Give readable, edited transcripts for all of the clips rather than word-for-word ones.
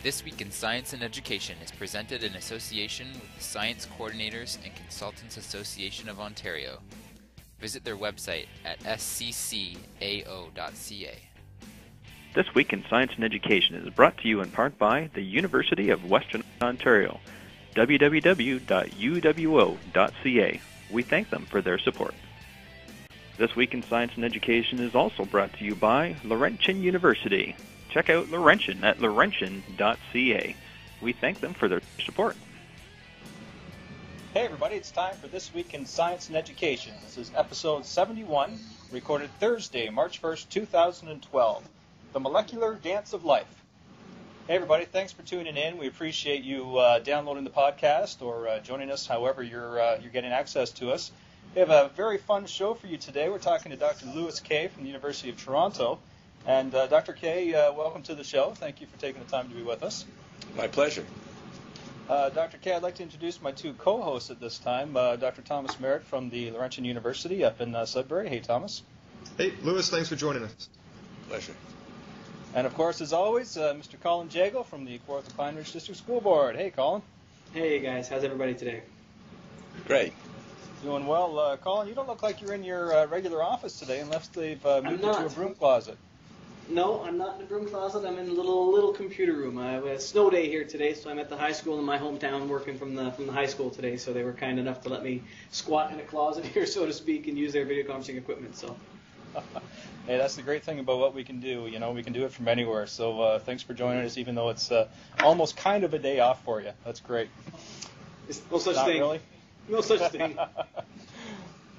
This Week in Science and Education is presented in association with the Science Coordinators and Consultants Association of Ontario. Visit their website at sccao.ca. This Week in Science and Education is brought to you in part by the University of Western Ontario, www.uwo.ca. We thank them for their support. This Week in Science and Education is also brought to you by Laurentian University. Check out Laurentian at laurentian.ca. We thank them for their support. Hey everybody, it's time for This Week in Science and Education. This is episode 71, recorded Thursday, March 1st, 2012. The Molecular Dance of Life. Hey everybody, thanks for tuning in. We appreciate you downloading the podcast or joining us however you're getting access to us. We have a very fun show for you today. We're talking to Dr. Lewis Kay from the University of Toronto. And Dr. Kay, welcome to the show. Thank you for taking the time to be with us. My pleasure. Dr. Kay, I'd like to introduce my two co-hosts at this time. Dr. Thomas Merritt from the Laurentian University up in Sudbury. Hey, Thomas. Hey, Lewis, thanks for joining us. Pleasure. And, of course, as always, Mr. Colin Jagoe from the Kawartha Pine Ridge District School Board. Hey, Colin. Hey, guys. How's everybody today? Great. Doing well. Colin, you don't look like you're in your regular office today unless they've moved into a broom closet. No, I'm not in the broom closet. I'm in a little computer room. I have a snow day here today, so I'm at the high school in my hometown working from the high school today. So they were kind enough to let me squat in a closet here, so to speak, and use their video conferencing equipment. So. Hey, that's the great thing about what we can do. You know, we can do it from anywhere. So thanks for joining us, even though it's almost kind of a day off for you. That's great. It's no such Not thing. Really? No such thing.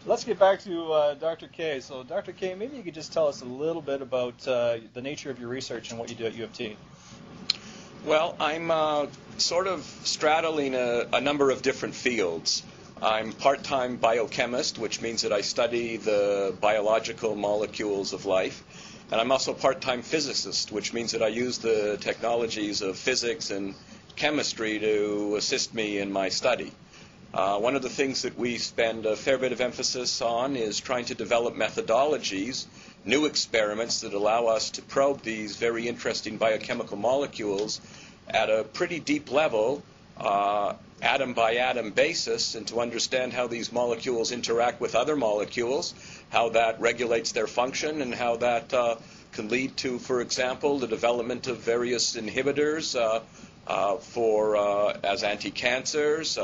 Let's get back to Dr. Kay. So, Dr. Kay, maybe you could just tell us a little bit about the nature of your research and what you do at U of T. Well, I'm sort of straddling a number of different fields. I'm part-time biochemist, which means that I study the biological molecules of life. And I'm also part-time physicist, which means that I use the technologies of physics and chemistry to assist me in my study. One of the things that we spend a fair bit of emphasis on is trying to develop methodologies, new experiments that allow us to probe these very interesting biochemical molecules at a pretty deep level, atom by atom basis, and to understand how these molecules interact with other molecules, how that regulates their function, and how that can lead to, for example, the development of various inhibitors as anti-cancers.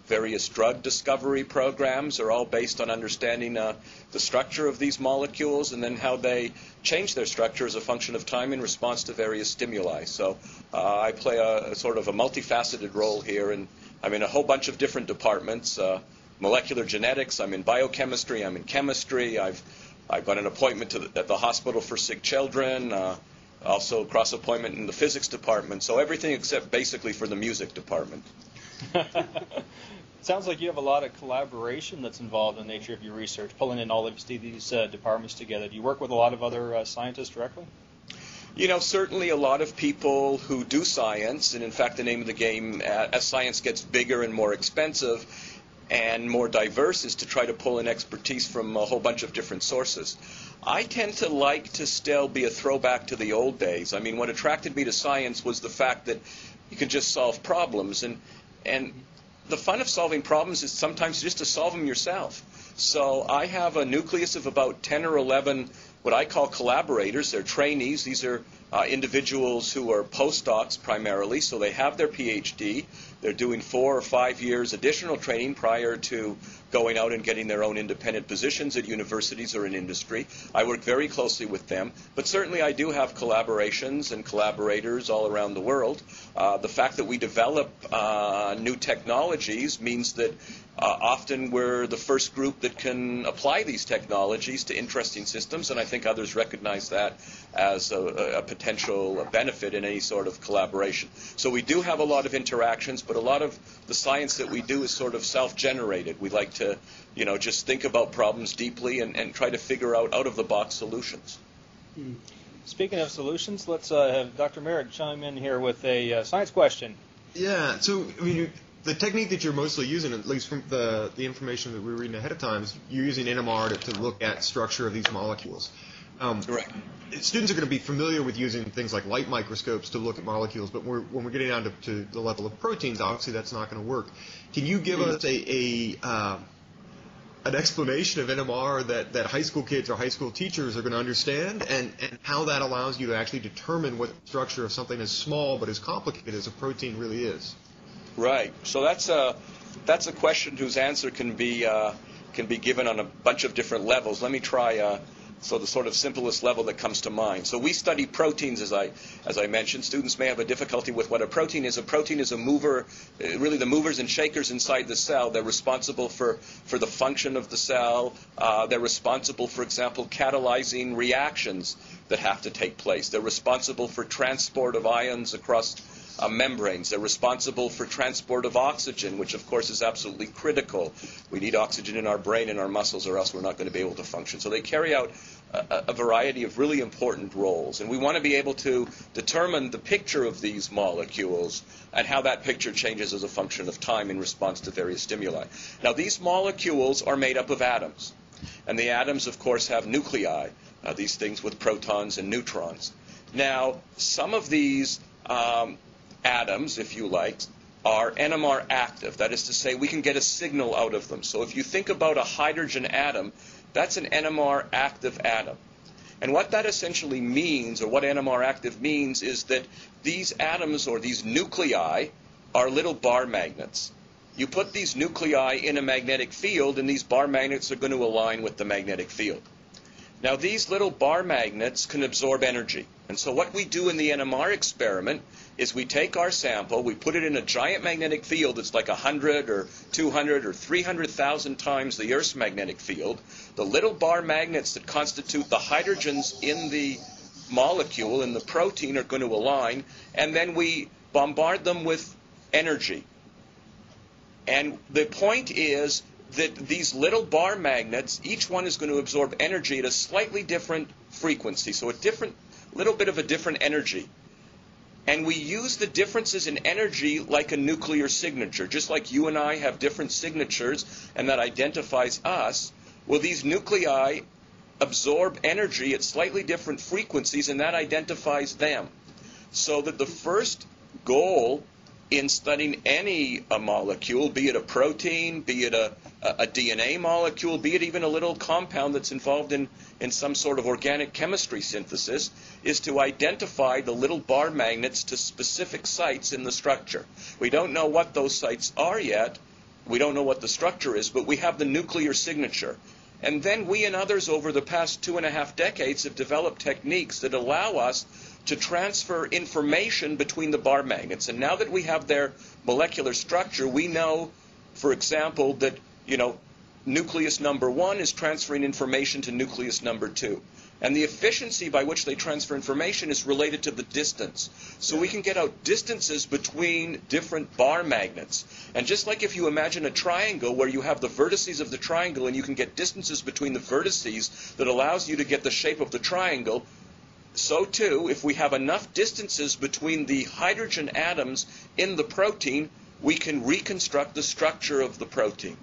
Various drug discovery programs are all based on understanding the structure of these molecules and then how they change their structure as a function of time in response to various stimuli. So I play a sort of a multifaceted role here, and I'm in a whole bunch of different departments. Molecular genetics, I'm in biochemistry, I'm in chemistry, I've got an appointment at the hospital for sick children, also cross appointment in the physics department, so everything except basically for the music department. Sounds like you have a lot of collaboration that's involved in the nature of your research, pulling in all of these departments together. Do you work with a lot of other scientists directly? You know, certainly a lot of people who do science, and in fact the name of the game, as science gets bigger and more expensive and more diverse, is to try to pull in expertise from a whole bunch of different sources. I tend to like to still be a throwback to the old days. I mean, what attracted me to science was the fact that you can just solve problems, and the fun of solving problems is sometimes just to solve them yourself. So I have a nucleus of about 10 or 11 what I call collaborators. They're trainees. These are individuals who are postdocs primarily, so they have their PhD. They're doing 4 or 5 years additional training prior to going out and getting their own independent positions at universities or in industry. I work very closely with them, but certainly I do have collaborations and collaborators all around the world. The fact that we develop new technologies means that often we're the first group that can apply these technologies to interesting systems, and I think others recognize that as a potential benefit in any sort of collaboration. So we do have a lot of interactions, but a lot of the science that we do is sort of self-generated. We like to, just think about problems deeply and try to figure out out-of-the-box solutions. Speaking of solutions, let's have Dr. Merritt chime in here with a science question. Yeah, so, I mean, the technique that you're mostly using, at least from the information that we were reading ahead of time, is you're using NMR to look at structure of these molecules. Right. Students are going to be familiar with using things like light microscopes to look at molecules, but when we're getting down to the level of proteins, obviously that's not going to work. Can you give us an explanation of NMR that high school kids or high school teachers are going to understand, and how that allows you to actually determine what the structure of something as small but as complicated as a protein really is? Right. So that's a question whose answer can be given on a bunch of different levels. Let me try the sort of simplest level that comes to mind. So we study proteins, as I mentioned. Students may have a difficulty with what a protein is. A protein is a mover, really the movers and shakers inside the cell. They're responsible for the function of the cell. They're responsible, for example, catalyzing reactions that have to take place. They're responsible for transport of ions across membranes. They're responsible for transport of oxygen, which of course is absolutely critical. We need oxygen in our brain and our muscles, or else we're not going to be able to function. So they carry out a variety of really important roles. And we want to be able to determine the picture of these molecules and how that picture changes as a function of time in response to various stimuli. Now, these molecules are made up of atoms. And the atoms, of course, have nuclei, these things with protons and neutrons. Now, some of these atoms, if you like, are NMR active. That is to say, we can get a signal out of them. So if you think about a hydrogen atom, that's an NMR active atom. And what that essentially means, or what NMR active means, is that these atoms, or these nuclei, are little bar magnets. You put these nuclei in a magnetic field, and these bar magnets are going to align with the magnetic field. Now, these little bar magnets can absorb energy. And so what we do in the NMR experiment is we take our sample, we put it in a giant magnetic field that's like 100 or 200 or 300,000 times the Earth's magnetic field. The little bar magnets that constitute the hydrogens in the molecule, in the protein, are going to align, and then we bombard them with energy. And the point is that these little bar magnets, each one is going to absorb energy at a slightly different frequency, so a little bit of a different energy. And we use the differences in energy like a nuclear signature. Just like you and I have different signatures, and that identifies us, well, these nuclei absorb energy at slightly different frequencies, and that identifies them. So that the first goal in studying any molecule, be it a protein, be it a DNA molecule, be it even a little compound that's involved in some sort of organic chemistry synthesis, is to identify the little bar magnets to specific sites in the structure. We don't know what those sites are yet. We don't know what the structure is, but we have the nuclear signature. And then we and others over the past 2.5 decades have developed techniques that allow us to transfer information between the bar magnets. And now that we have their molecular structure, we know, for example, that, nucleus number 1 is transferring information to nucleus number 2. And the efficiency by which they transfer information is related to the distance. So we can get out distances between different bar magnets. And just like if you imagine a triangle where you have the vertices of the triangle and you can get distances between the vertices that allows you to get the shape of the triangle, so too, if we have enough distances between the hydrogen atoms in the protein, we can reconstruct the structure of the protein.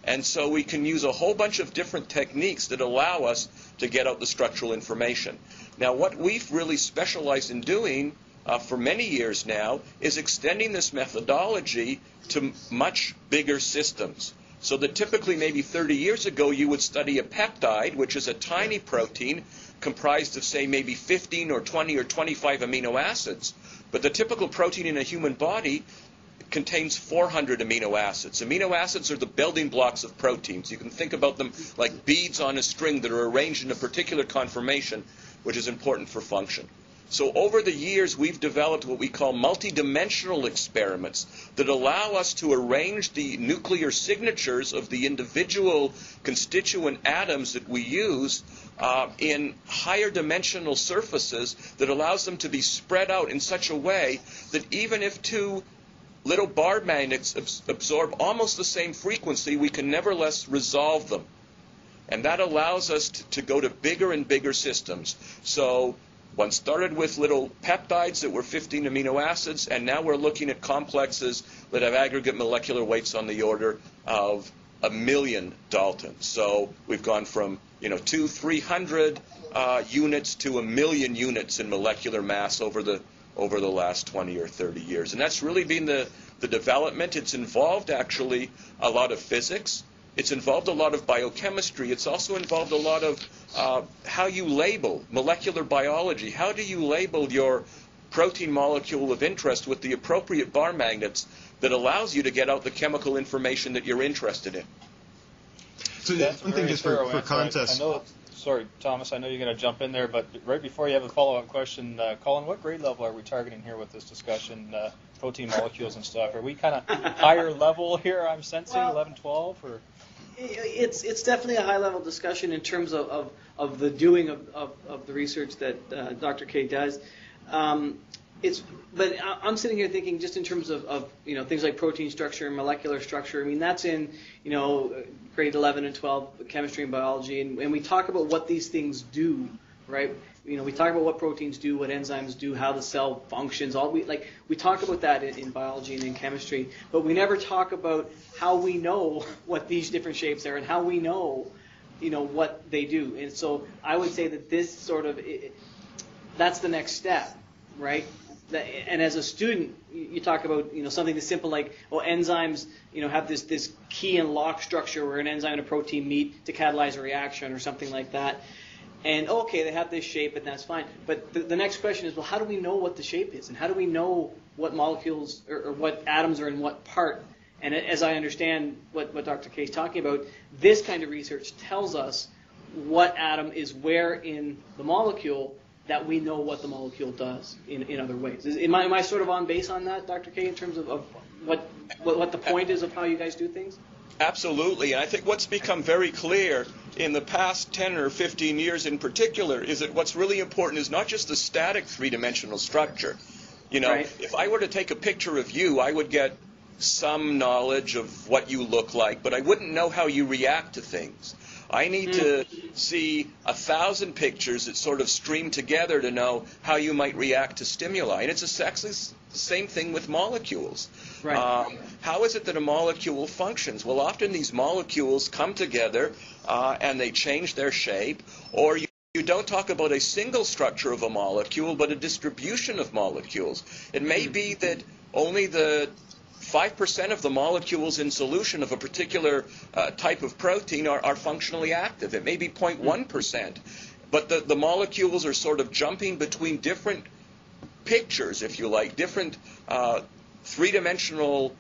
And so we can use a whole bunch of different techniques that allow us to get out the structural information. Now, what we've really specialized in doing for many years now is extending this methodology to much bigger systems. So that typically maybe 30 years ago you would study a peptide, which is a tiny protein comprised of, say, maybe 15 or 20 or 25 amino acids. But the typical protein in a human body contains 400 amino acids. Amino acids are the building blocks of proteins. You can think about them like beads on a string that are arranged in a particular conformation, which is important for function. So over the years, we've developed what we call multidimensional experiments that allow us to arrange the nuclear signatures of the individual constituent atoms that we use in higher dimensional surfaces that allows them to be spread out in such a way that even if two little bar magnets absorb almost the same frequency, we can nevertheless resolve them. And that allows us to go to bigger and bigger systems. So one started with little peptides that were 15 amino acids, and now we're looking at complexes that have aggregate molecular weights on the order of 1 million Daltons. So we've gone from 200-300 units to 1 million units in molecular mass over the last 20 or 30 years. And that's really been the development. It's involved actually a lot of physics. It's involved a lot of biochemistry. It's also involved a lot of how you label molecular biology. How do you label your protein molecule of interest with the appropriate bar magnets that allows you to get out the chemical information that you're interested in? So one thing just for context. Sorry, Thomas, I know you're going to jump in there, but right before you have a follow-up question, Colin, what grade level are we targeting here with this discussion, protein molecules and stuff? Are we kind of higher level here, I'm sensing, 11, 12? Or? It's definitely a high-level discussion in terms of the doing of the research that Dr. K does. But I'm sitting here thinking just in terms of things like protein structure and molecular structure. I mean, that's in grade 11 and 12 chemistry and biology, and we talk about what these things do, right? We talk about what proteins do, what enzymes do, how the cell functions. We talk about that in biology and in chemistry, but we never talk about how we know what these different shapes are and how we know what they do. And so I would say that this sort of that's the next step, right? And as a student, you talk about something as simple like enzymes have this key and lock structure where an enzyme and a protein meet to catalyze a reaction or something like that. And okay, they have this shape and that's fine. But the next question is, well, how do we know what the shape is, and how do we know what molecules or what atoms are in what part? And as I understand what Dr. K is talking about, this kind of research tells us what atom is where in the molecule, that we know what the molecule does in other ways. Am I sort of on base on that, Dr. K, in terms of what the point is of how you guys do things? Absolutely. And I think what's become very clear in the past 10 or 15 years in particular is that what's really important is not just the static three-dimensional structure. Right. If I were to take a picture of you, I would get some knowledge of what you look like, but I wouldn't know how you react to things. I need to see 1,000 pictures that sort of stream together to know how you might react to stimuli. And it's exactly the same thing with molecules. Right. How is it that a molecule functions? Well, often these molecules come together and they change their shape, or you don't talk about a single structure of a molecule, but a distribution of molecules. It may be that only the 5% of the molecules in solution of a particular type of protein are functionally active. It may be 0.1%. But the molecules are sort of jumping between different pictures, if you like, different three-dimensional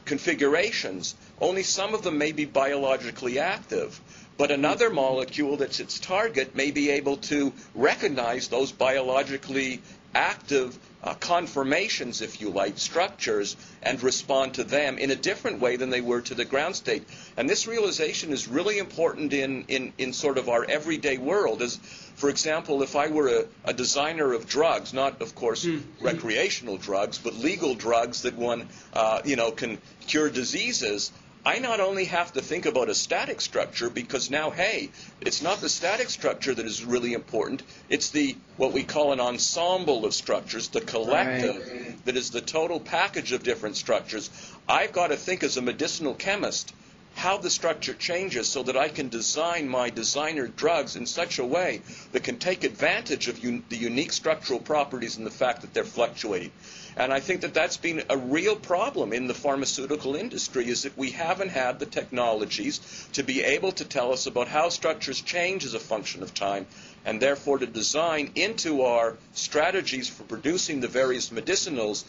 configurations. Only some of them may be biologically active. But another molecule that's its target may be able to recognize those biologically active conformations, if you like, structures, and respond to them in a different way than they were to the ground state. And this realization is really important in sort of our everyday world. As, for example, if I were a designer of drugs, not, of course, recreational drugs, but legal drugs that one, can cure diseases, I not only have to think about a static structure, because now, hey, it's not the static structure that is really important. It's what we call an ensemble of structures, the collective, that is the total package of different structures. I've got to think as a medicinal chemist how the structure changes so that I can design my designer drugs in such a way that can take advantage of the unique structural properties and the fact that they're fluctuating. And I think that that's been a real problem in the pharmaceutical industry, is that we haven't had the technologies to be able to tell us about how structures change as a function of time, and therefore to design into our strategies for producing the various medicinals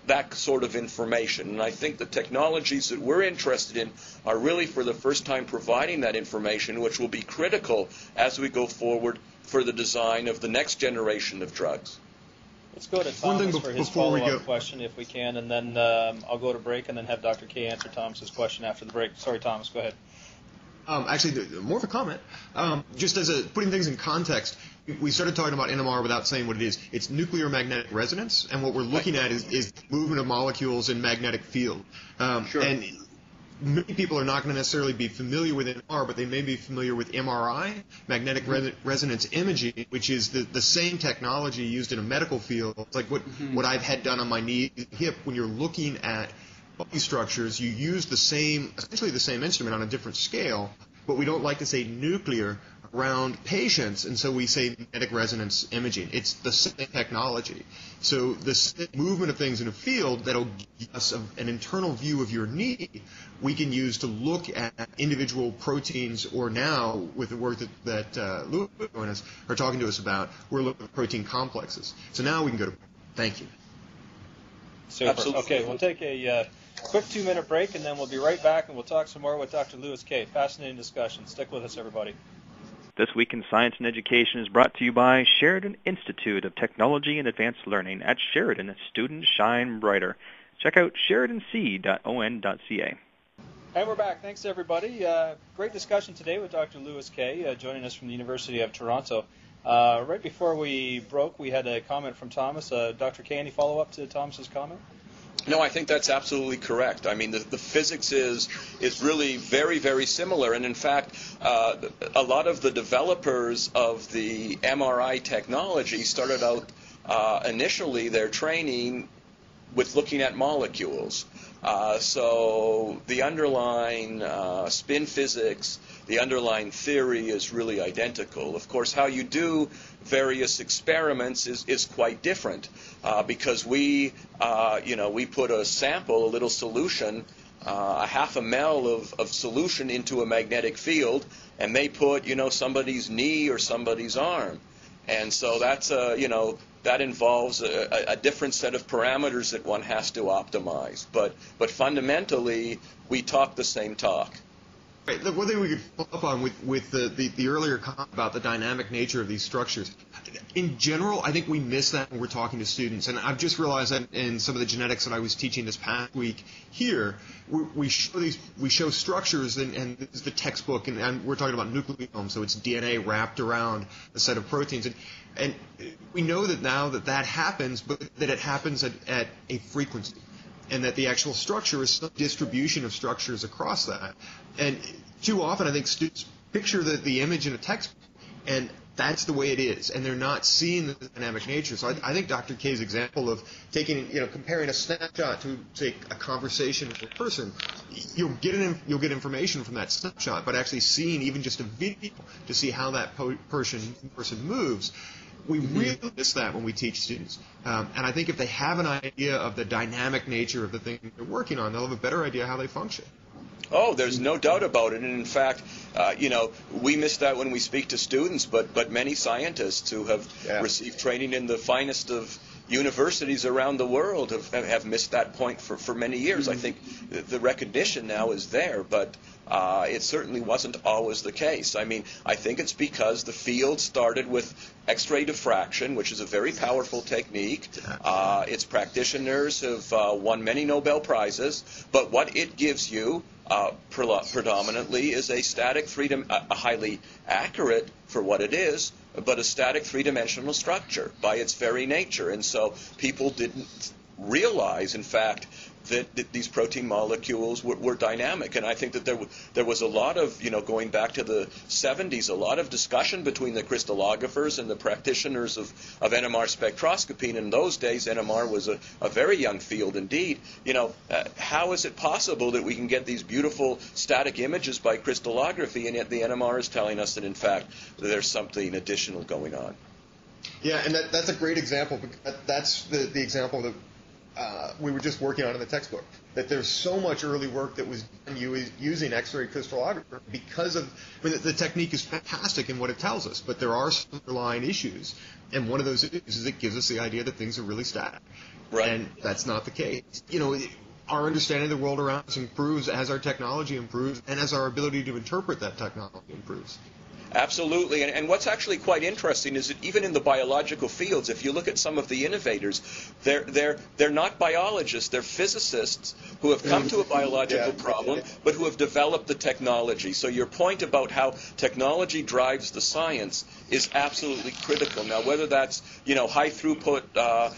that sort of information. And I think the technologies that we're interested in are really for the first time providing that information, which will be critical as we go forward for the design of the next generation of drugs. Let's go to Thomas for his follow-up question, if we can, and then I'll go to break and then have Dr. K answer Thomas's question after the break. Sorry, Thomas, go ahead. Actually, more of a comment. Just as putting things in context, we started talking about NMR without saying what it is. It's nuclear magnetic resonance, and what we're looking at is movement of molecules in magnetic field. Sure. And many people are not going to necessarily be familiar with NMR, but they may be familiar with MRI, magnetic resonance imaging, which is the same technology used in a medical field. It's like what I've had done on my knee, hip. When you're looking at body structures, you use essentially the same instrument on a different scale, but we don't like to say nuclear around patients, and so we say magnetic resonance imaging. It's the same technology. So the movement of things in a field that'll give us an internal view of your knee, we can use to look at individual proteins, or now with the work that Louis are talking to us about, we're looking at protein complexes. So now we can go to, thank you. Super. Absolutely. Okay, we'll take a quick 2-minute break, and then we'll be right back, and we'll talk some more with Dr. Lewis Kay. Fascinating discussion. Stick with us, everybody. This Week in Science and Education is brought to you by Sheridan Institute of Technology and Advanced Learning. At Sheridan, students shine brighter. Check out sheridanc.on.ca. And we're back. Thanks, everybody. Great discussion today with Dr. Lewis Kay, joining us from the University of Toronto. Right before we broke, we had a comment from Thomas. Dr. Kay, any follow-up to Thomas's comment? No, I think that's absolutely correct. I mean, the physics is really very, very similar. And in fact, a lot of the developers of the MRI technology started out initially their training with looking at molecules. So the underlying spin physics, the underlying theory is really identical. Of course, how you do various experiments is quite different because we put a sample, a little solution, a half a ml of solution into a magnetic field, and they put, somebody's knee or somebody's arm. And so that's, that involves a different set of parameters that one has to optimize. But fundamentally, we talk the same talk. Right. The one thing we could follow up on with the earlier comment about the dynamic nature of these structures, in general, I think we miss that when we're talking to students. And I've just realized that in some of the genetics that I was teaching this past week here, we show structures, and this is the textbook, and we're talking about nucleomes, so it's DNA wrapped around a set of proteins. And we know that now that happens, but that it happens at a frequency, and that the actual structure is some distribution of structures across that. And too often I think students picture the image in a textbook, and that's the way it is, and they're not seeing the dynamic nature. So I think Dr. Kay's example of comparing a snapshot to, say, a conversation with a person, you'll get information from that snapshot, but actually seeing even just a video to see how that person moves, we really miss that when we teach students. And I think if they have an idea of the dynamic nature of the thing they're working on, they'll have a better idea how they function. Oh, there's no doubt about it. And in fact, we miss that when we speak to students, but many scientists who have received training in the finest of universities around the world have missed that point for many years. I think the recognition now is there, but it certainly wasn't always the case. I mean, I think it's because the field started with X-ray diffraction, which is a very powerful technique. Its practitioners have won many Nobel Prizes, but what it gives you predominantly is a static a highly accurate for what it is, but a static three-dimensional structure by its very nature. And so people didn't realize, in fact, that these protein molecules were dynamic. And I think that there was a lot of, going back to the 70s, a lot of discussion between the crystallographers and the practitioners of NMR spectroscopy. And in those days, NMR was a very young field indeed. How is it possible that we can get these beautiful static images by crystallography, and yet the NMR is telling us that, in fact, there's something additional going on? Yeah, and that's a great example. That's the example that we were just working on in the textbook, that there's so much early work that was done using X-ray crystallography because of, the technique is fantastic in what it tells us, but there are some underlying issues, and one of those issues is it gives us the idea that things are really static. Right. And that's not the case. Our understanding of the world around us improves as our technology improves and as our ability to interpret that technology improves. Absolutely, and what's actually quite interesting is that even in the biological fields, if you look at some of the innovators, they're not biologists, they're physicists who have come to a biological problem, but who have developed the technology. So your point about how technology drives the science is absolutely critical. Now, whether that's high throughput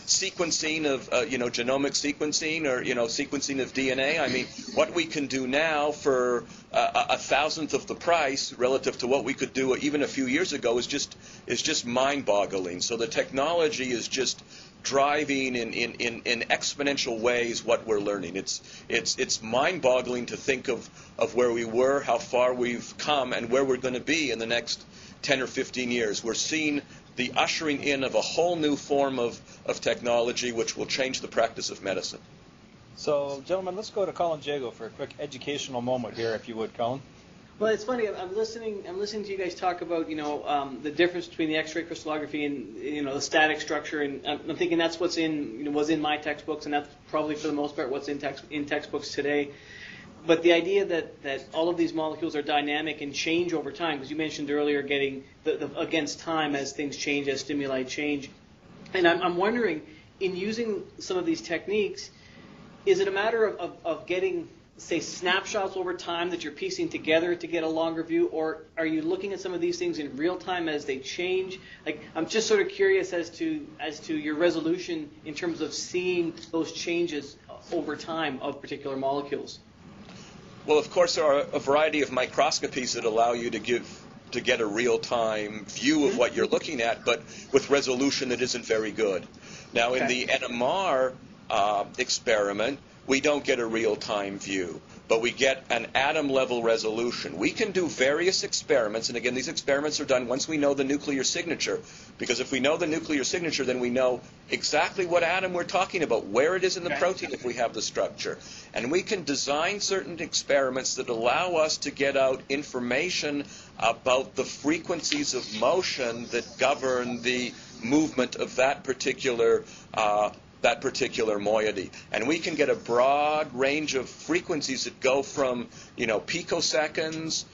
sequencing of genomic sequencing or sequencing of DNA, I mean, what we can do now for a thousandth of the price relative to what we could do even a few years ago is just mind-boggling. So the technology is just driving in exponential ways what we're learning. It's mind-boggling to think of where we were, how far we've come, and where we're going to be in the next 10 or 15 years. We're seeing the ushering in of a whole new form of technology which will change the practice of medicine. So, gentlemen, let's go to Colin Jagoe for a quick educational moment here, if you would, Colin. Well, it's funny. I'm listening to you guys talk about, the difference between the X-ray crystallography and, the static structure, and I'm thinking that's what's was in my textbooks, and that's probably for the most part what's in textbooks today. But the idea that all of these molecules are dynamic and change over time, because you mentioned earlier getting against time as things change, as stimuli change, and I'm wondering, in using some of these techniques, is it a matter of getting, say, snapshots over time that you're piecing together to get a longer view, or are you looking at some of these things in real time as they change? Like, I'm just sort of curious as to your resolution in terms of seeing those changes over time of particular molecules. Well, of course, there are a variety of microscopies that allow you to get a real-time view of what you're looking at, but with resolution that isn't very good. Now, in the NMR experiment, we don't get a real-time view, but we get an atom-level resolution. We can do various experiments, and again, these experiments are done once we know the nuclear signature, because if we know the nuclear signature, then we know exactly what atom we're talking about, where it is in the protein if we have the structure. And we can design certain experiments that allow us to get out information about the frequencies of motion that govern the movement of that particular moiety. And we can get a broad range of frequencies that go from, picoseconds,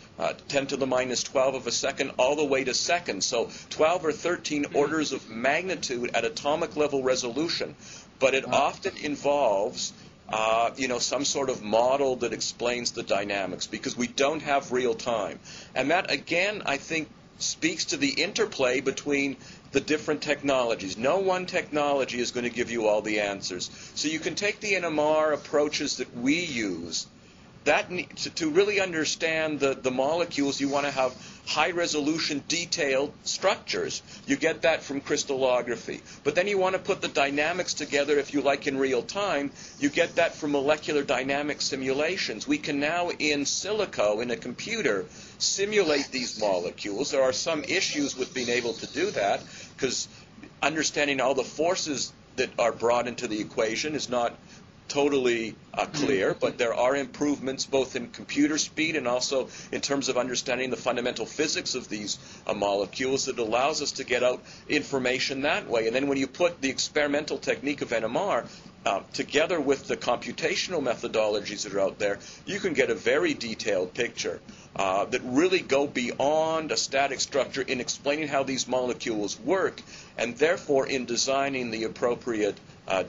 10 to the minus 12 of a second, all the way to seconds. So 12 or 13 orders of magnitude at atomic level resolution. But it often involves, some sort of model that explains the dynamics, because we don't have real time. And that, again, I think, speaks to the interplay between the different technologies. No one technology is going to give you all the answers. So you can take the NMR approaches that we use. To really understand the molecules, you want to have high-resolution, detailed structures. You get that from crystallography. But then you want to put the dynamics together, if you like, in real time. You get that from molecular dynamic simulations. We can now, in silico, in a computer, simulate these molecules. There are some issues with being able to do that, because understanding all the forces that are brought into the equation is not totally clear, but there are improvements both in computer speed and also in terms of understanding the fundamental physics of these molecules that allows us to get out information that way. And then when you put the experimental technique of NMR together with the computational methodologies that are out there, you can get a very detailed picture that really go beyond a static structure in explaining how these molecules work, and therefore in designing the appropriate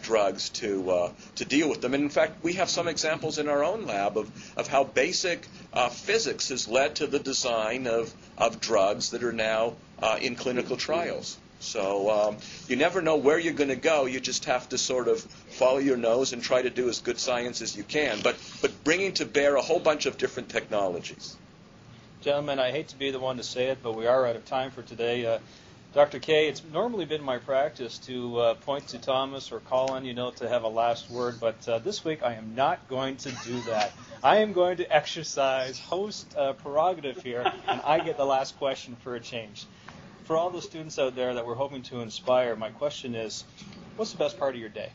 drugs to deal with them. And in fact, we have some examples in our own lab of how basic physics has led to the design of drugs that are now in clinical trials. So you never know where you're going to go. You just have to sort of follow your nose and try to do as good science as you can, but bringing to bear a whole bunch of different technologies. Gentlemen, I hate to be the one to say it, but we are out of time for today. Dr. K, it's normally been my practice to point to Thomas or Colin, to have a last word, but this week I am not going to do that. I am going to exercise host prerogative here, and I get the last question for a change. For all the students out there that we're hoping to inspire, my question is, what's the best part of your day?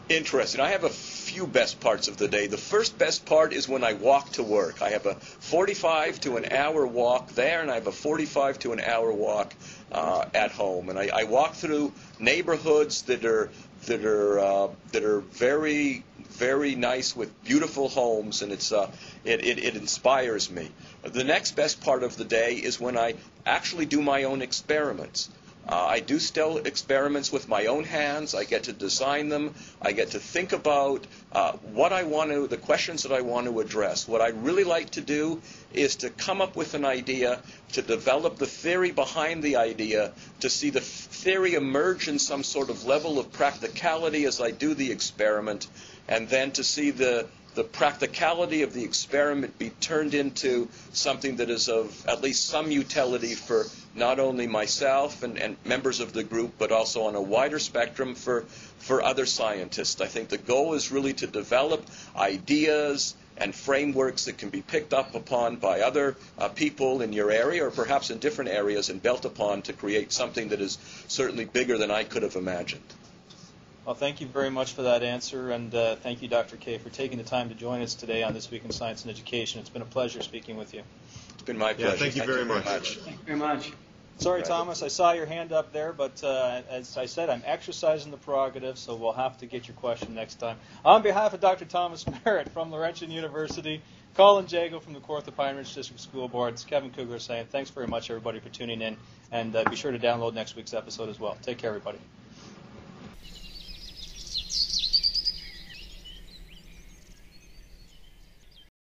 Interesting. I have a few best parts of the day. The first best part is when I walk to work. I have a 45 to an hour walk there, and I have a 45 to an hour walk at home. And I walk through neighborhoods that are very, very nice with beautiful homes, and it inspires me. The next best part of the day is when I actually do my own experiments. I do still experiments with my own hands. I get to design them. I get to think about the questions that I want to address. What I really like to do is to come up with an idea, to develop the theory behind the idea, to see the theory emerge in some sort of level of practicality as I do the experiment, and then to see the the practicality of the experiment be turned into something that is of at least some utility for not only myself and members of the group, but also on a wider spectrum for other scientists. I think the goal is really to develop ideas and frameworks that can be picked up upon by other people in your area or perhaps in different areas and built upon to create something that is certainly bigger than I could have imagined. Well, thank you very much for that answer, and thank you, Dr. K, for taking the time to join us today on This Week in Science and Education. It's been a pleasure speaking with you. It's been my pleasure. Yeah, thank you very much. Thank you very much. Sorry, Thomas, I saw your hand up there, but as I said, I'm exercising the prerogative, so we'll have to get your question next time. On behalf of Dr. Thomas Merritt from Laurentian University, Colin Jagoe from the Kawartha Pine Ridge District School Board, it's Kevin Cougler saying thanks very much, everybody, for tuning in, and be sure to download next week's episode as well. Take care, everybody.